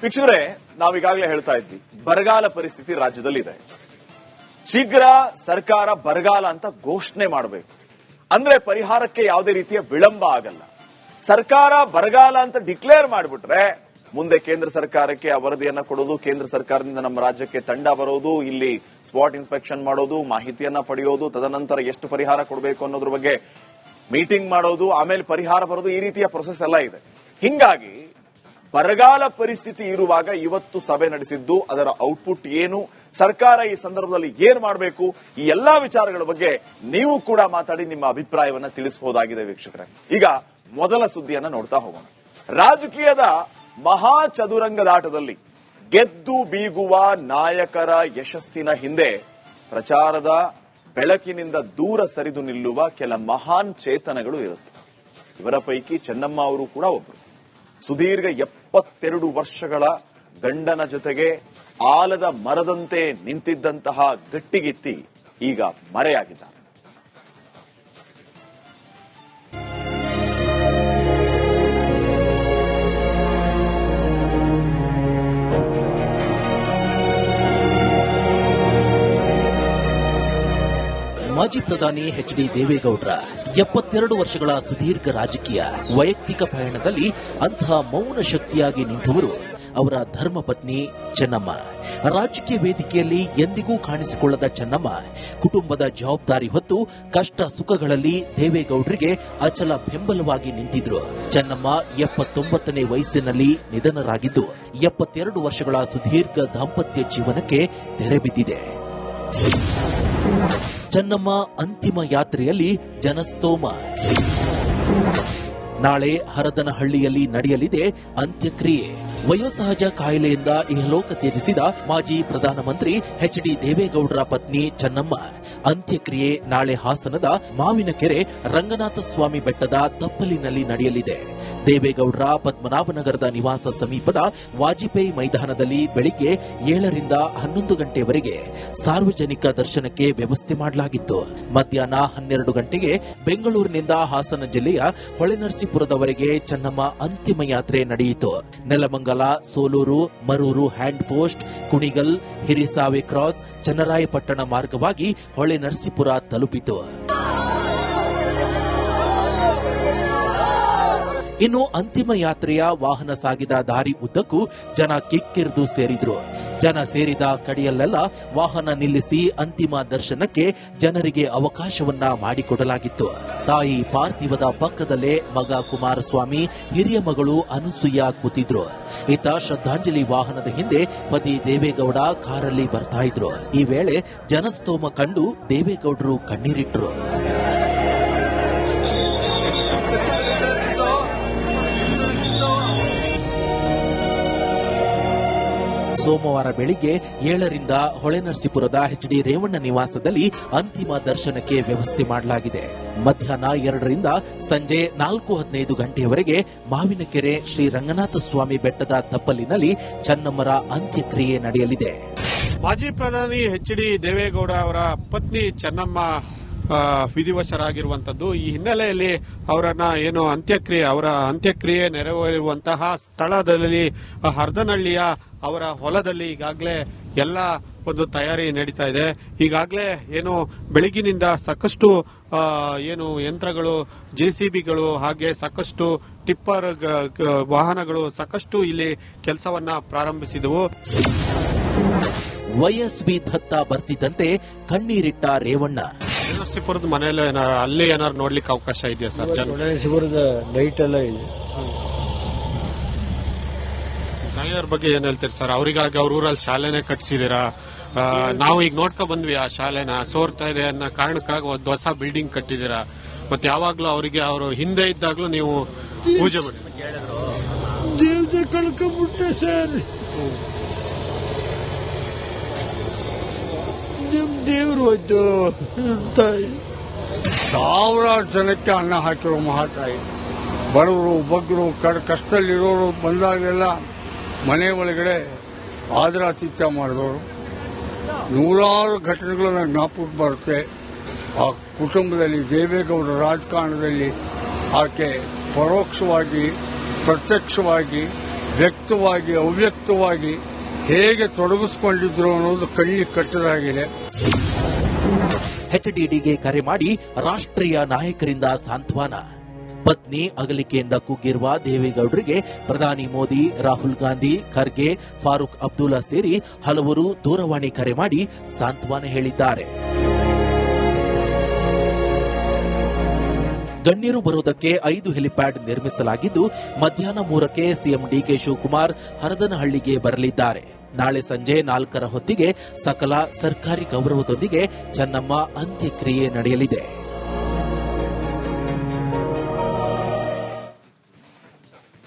ವೀಕ್ಷಕರೇ, ನಾವೀಗಾಗಲೇ ಹೇಳ್ತಾ ಇದ್ವಿ, ಬರಗಾಲ ಪರಿಸ್ಥಿತಿ ರಾಜ್ಯದಲ್ಲಿದೆ. ಶೀಘ್ರ ಸರ್ಕಾರ ಬರಗಾಲ ಅಂತ ಘೋಷಣೆ ಮಾಡಬೇಕು. ಅಂದ್ರೆ ಪರಿಹಾರಕ್ಕೆ ಯಾವುದೇ ರೀತಿಯ ವಿಳಂಬ ಆಗಲ್ಲ. ಸರ್ಕಾರ ಬರಗಾಲ ಅಂತ ಡಿಕ್ಲೇರ್ ಮಾಡಿಬಿಟ್ರೆ ಮುಂದೆ ಕೇಂದ್ರ ಸರ್ಕಾರಕ್ಕೆ ಆ ವರದಿಯನ್ನ ಕೊಡೋದು, ಕೇಂದ್ರ ಸರ್ಕಾರದಿಂದ ನಮ್ಮ ರಾಜ್ಯಕ್ಕೆ ತಂಡ ಬರೋದು, ಇಲ್ಲಿ ಸ್ಪಾಟ್ ಇನ್ಸ್ಪೆಕ್ಷನ್ ಮಾಡೋದು, ಮಾಹಿತಿಯನ್ನ ಪಡೆಯೋದು, ತದನಂತರ ಎಷ್ಟು ಪರಿಹಾರ ಕೊಡಬೇಕು ಅನ್ನೋದ್ರ ಬಗ್ಗೆ ಮೀಟಿಂಗ್ ಮಾಡೋದು, ಆಮೇಲೆ ಪರಿಹಾರ ಬರೋದು, ಈ ರೀತಿಯ ಪ್ರೊಸೆಸ್ ಎಲ್ಲ ಇದೆ. ಹಿಂಗಾಗಿ ಬರಗಾಲ ಪರಿಸ್ಥಿತಿ ಇರುವಾಗ ಇವತ್ತು ಸಭೆ ನಡೆಸಿದ್ದು, ಅದರ ಔಟ್ಪುಟ್ ಏನು, ಸರ್ಕಾರ ಈ ಸಂದರ್ಭದಲ್ಲಿ ಏನ್ ಮಾಡಬೇಕು, ಈ ಎಲ್ಲಾ ವಿಚಾರಗಳ ಬಗ್ಗೆ ನೀವು ಕೂಡ ಮಾತಾಡಿ ನಿಮ್ಮ ಅಭಿಪ್ರಾಯವನ್ನ ತಿಳಿಸಬಹುದಾಗಿದೆ ವೀಕ್ಷಕರೇ. ಈಗ ಮೊದಲ ಸುದ್ದಿಯನ್ನ ನೋಡ್ತಾ ಹೋಗೋಣ. ರಾಜಕೀಯದ ಮಹಾ ಚದುರಂಗದಾಟದಲ್ಲಿ ಗೆದ್ದು ಬೀಗುವ ನಾಯಕರ ಯಶಸ್ಸಿನ ಹಿಂದೆ ಪ್ರಚಾರದ ಬೆಳಕಿನಿಂದ ದೂರ ಸರಿದು ನಿಲ್ಲುವ ಕೆಲ ಮಹಾನ್ ಚೇತನಗಳು ಇರುತ್ತೆ. ಇವರ ಪೈಕಿ ಚೆನ್ನಮ್ಮ ಅವರು ಕೂಡ ಒಬ್ಬರು. ಸುದೀರ್ಘ 72 ವರ್ಷಗಳ ಗಂಡನ ಜೊತೆಗೆ ಆಲದ ಮರದಂತೆ ನಿಂತಿದ್ದಂತಹ ಗಟ್ಟಿಗಿತ್ತಿ ಈಗ ಮರೆಯಾಗಿದ್ದಾರೆ. ಮಾಜಿ ಪ್ರಧಾನಿ ಎಚ್.ಡಿ. ದೇವೇಗೌಡರ 72 ವರ್ಷಗಳ ಸುದೀರ್ಘ ರಾಜಕೀಯ ವೈಯಕ್ತಿಕ ಪಯಣದಲ್ಲಿ ಅಂತಹ ಮೌನ ಶಕ್ತಿಯಾಗಿ ನಿಂತವರು ಅವರ ಧರ್ಮಪತ್ನಿ ಚೆನ್ನಮ್ಮ. ರಾಜಕೀಯ ವೇದಿಕೆಯಲ್ಲಿ ಎಂದಿಗೂ ಕಾಣಿಸಿಕೊಳ್ಳದ ಚೆನ್ನಮ್ಮ ಕುಟುಂಬದ ಜವಾಬ್ದಾರಿ ಹೊತ್ತು ಕಷ್ಟ ಸುಖಗಳಲ್ಲಿ ದೇವೇಗೌಡರಿಗೆ ಅಚಲ ಬೆಂಬಲವಾಗಿ ನಿಂತಿದ್ರು. ಚೆನ್ನಮ್ಮ 79ನೇ ವಯಸ್ಸಿನಲ್ಲಿ ನಿಧನರಾಗಿದ್ದು 72 ವರ್ಷಗಳ ಸುದೀರ್ಘ ದಾಂಪತ್ಯ ಜೀವನಕ್ಕೆ ತೆರೆಬಿದ್ದಿದೆ. ಚೆನ್ನಮ್ಮ ಅಂತಿಮ ಯಾತ್ರೆಯಲ್ಲಿ ಜನಸ್ತೋಮ. ನಾಳೆ ಹರದನಹಳ್ಳಿಯಲ್ಲಿ ನಡೆಯಲಿದೆ ಅಂತ್ಯಕ್ರಿಯೆ. ವಯೋಸಹಜ ಕಾಯಿಲೆಯಿಂದ ಇಹಲೋಕ ತ್ಯಜಿಸಿದ ಮಾಜಿ ಪ್ರಧಾನಮಂತ್ರಿ ಎಚ್.ಡಿ. ದೇವೇಗೌಡರ ಪತ್ನಿ ಚೆನ್ನಮ್ಮ ಅಂತ್ಯಕ್ರಿಯೆ ನಾಳೆ ಹಾಸನದ ಮಾವಿನಕೆರೆ ರಂಗನಾಥ ಸ್ವಾಮಿ ಬೆಟ್ಟದ ತಪ್ಪಲಿನಲ್ಲಿ ನಡೆಯಲಿದೆ. ದೇವೇಗೌಡರ ಪದ್ಮನಾಭನಗರದ ನಿವಾಸ ಸಮೀಪದ ವಾಜಪೇಯಿ ಮೈದಾನದಲ್ಲಿ ಬೆಳಿಗ್ಗೆ 7 ರಿಂದ 11 ಗಂಟೆವರೆಗೆ ಸಾರ್ವಜನಿಕ ದರ್ಶನಕ್ಕೆ ವ್ಯವಸ್ಥೆ ಮಾಡಲಾಗಿತ್ತು. ಮಧ್ಯಾಹ್ನ 12 ಗಂಟೆಗೆ ಬೆಂಗಳೂರಿನಿಂದ ಹಾಸನ ಜಿಲ್ಲೆಯ ಹೊಳೆನರಸೀಪುರದವರೆಗೆ ಚೆನ್ನಮ್ಮ ಅಂತಿಮ ಯಾತ್ರೆ ನಡೆಯಿತು. Nelamangala, Soluru, Maruru hand post, Kunigal, Hirisave cross, Channarayapatna ಮಾರ್ಗವಾಗಿ ಹೊಳೆನರಸೀಪುರ ತಲುಪಿತು. ಇನ್ನು ಅಂತಿಮ ಯಾತ್ರೆಯ ವಾಹನ ಸಾಗಿದ ದಾರಿ ಉದ್ದಕ್ಕೂ ಜನ ಕಿಕ್ಕಿರಿದು ಸೇರಿದ್ರು. ಜನ ಸೇರಿದ ಕಡೆಯಲ್ಲೆಲ್ಲ ವಾಹನ ನಿಲ್ಲಿಸಿ ಅಂತಿಮ ದರ್ಶನಕ್ಕೆ ಜನರಿಗೆ ಅವಕಾಶವನ್ನ ಮಾಡಿಕೊಡಲಾಗಿತ್ತು. ತಾಯಿ ಪಾರ್ಥಿವದ ಪಕ್ಕದಲ್ಲೇ ಮಗ ಕುಮಾರಸ್ವಾಮಿ, ಹಿರಿಯ ಮಗಳು ಅನುಸೂಯ ಕೂತಿದ್ರು. ಇತ್ತ ಶ್ರದ್ಧಾಂಜಲಿ ವಾಹನದ ಹಿಂದೆ ಪತಿ ದೇವೇಗೌಡ ಕಾರಲ್ಲಿ ಬರ್ತಾ ಇದ್ರು. ಈ ವೇಳೆ ಜನಸ್ತೋಮ ಕಂಡು ದೇವೇಗೌಡರು ಕಣ್ಣೀರಿಟ್ರು. ಸೋಮವಾರ ಬೆಳಿಗ್ಗೆ 7 ರಿಂದ ಹೊಳೆನರಸೀಪುರದ ಎಚ್.ಡಿ. ರೇವಣ್ಣ ನಿವಾಸದಲ್ಲಿ ಅಂತಿಮ ದರ್ಶನಕ್ಕೆ ವ್ಯವಸ್ಥೆ ಮಾಡಲಾಗಿದೆ. ಮಧ್ಯಾಹ್ನ 2 ರಿಂದ ಸಂಜೆ 4:15 ಗಂಟೆಯವರೆಗೆ ಮಾವಿನಕೆರೆ ಶ್ರೀ ರಂಗನಾಥ ಸ್ವಾಮಿ ಬೆಟ್ಟದ ತಪ್ಪಲಿನಲ್ಲಿ ಚೆನ್ನಮ್ಮರ ಅಂತ್ಯಕ್ರಿಯೆ ನಡೆಯಲಿದೆ. ಮಾಜಿ ಪ್ರಧಾನಿ ಎಚ್.ಡಿ. ದೇವೇಗೌಡ ಅವರ ಪತ್ನಿ ಚೆನ್ನಮ್ಮ ವಿಧಿವಶರಾಗಿರುವಂತದ್ದು. ಈ ಹಿನ್ನೆಲೆಯಲ್ಲಿ ಅವರ ಅಂತ್ಯಕ್ರಿಯೆ ನೆರವೇರುವಂತಹ ಸ್ಥಳದಲ್ಲಿ ಹರದನಹಳ್ಳಿಯ ಅವರ ಹೊಲದಲ್ಲಿ ಈಗಾಗಲೇ ಎಲ್ಲ ಒಂದು ತಯಾರಿ ನಡೀತಾ ಇದೆ. ಈಗಾಗಲೇ ಬೆಳಗಿನಿಂದ ಸಾಕಷ್ಟು ಯಂತ್ರಗಳು, ಜೆಸಿಬಿಗಳು, ಹಾಗೆ ಸಾಕಷ್ಟು ಟಿಪ್ಪರ್ ವಾಹನಗಳು ಸಾಕಷ್ಟು ಇಲ್ಲಿ ಕೆಲಸವನ್ನ ಪ್ರಾರಂಭಿಸಿದವು. ವೈಎಸ್ವಿ ದತ್ತ ಬರ್ತಿದ್ದಂತೆ ಕಣ್ಣೀರಿಟ್ಟ ರೇವಣ್ಣ. ನರಸೀಪುರದ ಮನೆಯಲ್ಲಿ ಅಲ್ಲಿ ಏನಾದ್ರು ನೋಡ್ಲಿಕ್ಕೆ ಅವಕಾಶ ಇದೆಯಾ ಸರ್? ನರಸೀಪುರದ ಲೈಟ್ ಎಲ್ಲ ಇದೆ. ತಾಯಿಯವ್ರ ಬಗ್ಗೆ ಏನ್ ಹೇಳ್ತೀರಿ ಸರ್? ಅವರಿಗಾಗಿ ಅವ್ರ ಊರಲ್ಲಿ ಶಾಲೆನೆ ಕಟ್ಸಿದೀರಾ? ನಾವು ಈಗ ನೋಡ್ಕೊ ಬಂದ್ವಿ, ಆ ಶಾಲೆನ ಸೋರ್ತಾ ಇದೆ ಅನ್ನೋ ಕಾರಣಕ್ಕಾಗಿ ಒಂದು ಹೊಸ ಬಿಲ್ಡಿಂಗ್ ಕಟ್ಟಿದೀರಾ. ಮತ್ತೆ ಯಾವಾಗ್ಲೂ ಅವರಿಗೆ ಅವರು ಹಿಂದೆ ಇದ್ದಾಗ್ಲೂ ನೀವು ಪೂಜೆ ಮಾಡಿ ದೇವ್ದೆ ಕಳ್ಕೊಂಡ್ಬಿಟ್ಟೆ ಸರ್. ದೇವ್ರು ಹೋಯ್ತು. ತಾಯಿ ಸಾವಿರಾರು ಜನಕ್ಕೆ ಅನ್ನ ಹಾಕಿರೋ ಮಹಾತಾಯಿ. ಬಡವರು, ಬಗ್ಗರು, ಕಷ್ಟದಲ್ಲಿರೋರು ಬಂದಾಗಲೆಲ್ಲ ಮನೆ ಒಳಗಡೆ ಆದರಾತಿಥ್ಯ ಮಾಡಿದವರು. ನೂರಾರು ಘಟನೆಗಳನ್ನ ಜ್ಞಾಪಕಕ್ಕೆ ಬರುತ್ತೆ. ಆ ಕುಟುಂಬದಲ್ಲಿ ದೇವೇಗೌಡರ ರಾಜಕಾರಣದಲ್ಲಿ ಆಕೆ ಪರೋಕ್ಷವಾಗಿ, ಪ್ರತ್ಯಕ್ಷವಾಗಿ ವ್ಯಕ್ತವಾಗಿ ಅವ್ಯಕ್ತವಾಗಿ ಹೇಗೆ ತೊಡಗಿಸಿಕೊಂಡಿದ್ರು ಅನ್ನೋದು ಕಣ್ಣಿಗೆ ಕಟ್ಟದಾಗಿದೆ. ಎಚ್ಡಿಡಿಗೆ ಕರೆ ಮಾಡಿ ರಾಷ್ಟ್ರೀಯ ನಾಯಕರಿಂದ ಸಾಂತ್ವನ. ಪತ್ನಿ ಅಗಲಿಕೆಯಿಂದ ಕುಗ್ಗಿರುವ ದೇವೇಗೌಡರಿಗೆ ಪ್ರಧಾನಿ ಮೋದಿ, ರಾಹುಲ್ ಗಾಂಧಿ, ಖರ್ಗೆ, ಫಾರೂಕ್ ಅಬ್ದುಲ್ಲಾ ಸೇರಿ ಹಲವರು ದೂರವಾಣಿ ಕರೆ ಮಾಡಿ ಸಾಂತ್ವನ ಹೇಳಿದ್ದಾರೆ. ಗಣ್ಯರು ಬರುವುದಕ್ಕೆ 5 ಹೆಲಿಪ್ಯಾಡ್ ನಿರ್ಮಿಸಲಾಗಿದ್ದು, ಮಧ್ಯಾಹ್ನ 3ಕ್ಕೆ ಸಿಎಂ ಡಿಕೆ ಶಿವಕುಮಾರ್ ಹರದನಹಳ್ಳಿಗೆ ಬರಲಿದ್ದಾರೆ. ನಾಳೆ ಸಂಜೆ 4ರ ಹೊತ್ತಿಗೆ ಸಕಲ ಸರ್ಕಾರಿ ಗೌರವದೊಂದಿಗೆ ಚೆನ್ನಮ್ಮ ಅಂತ್ಯಕ್ರಿಯೆ ನಡೆಯಲಿದೆ.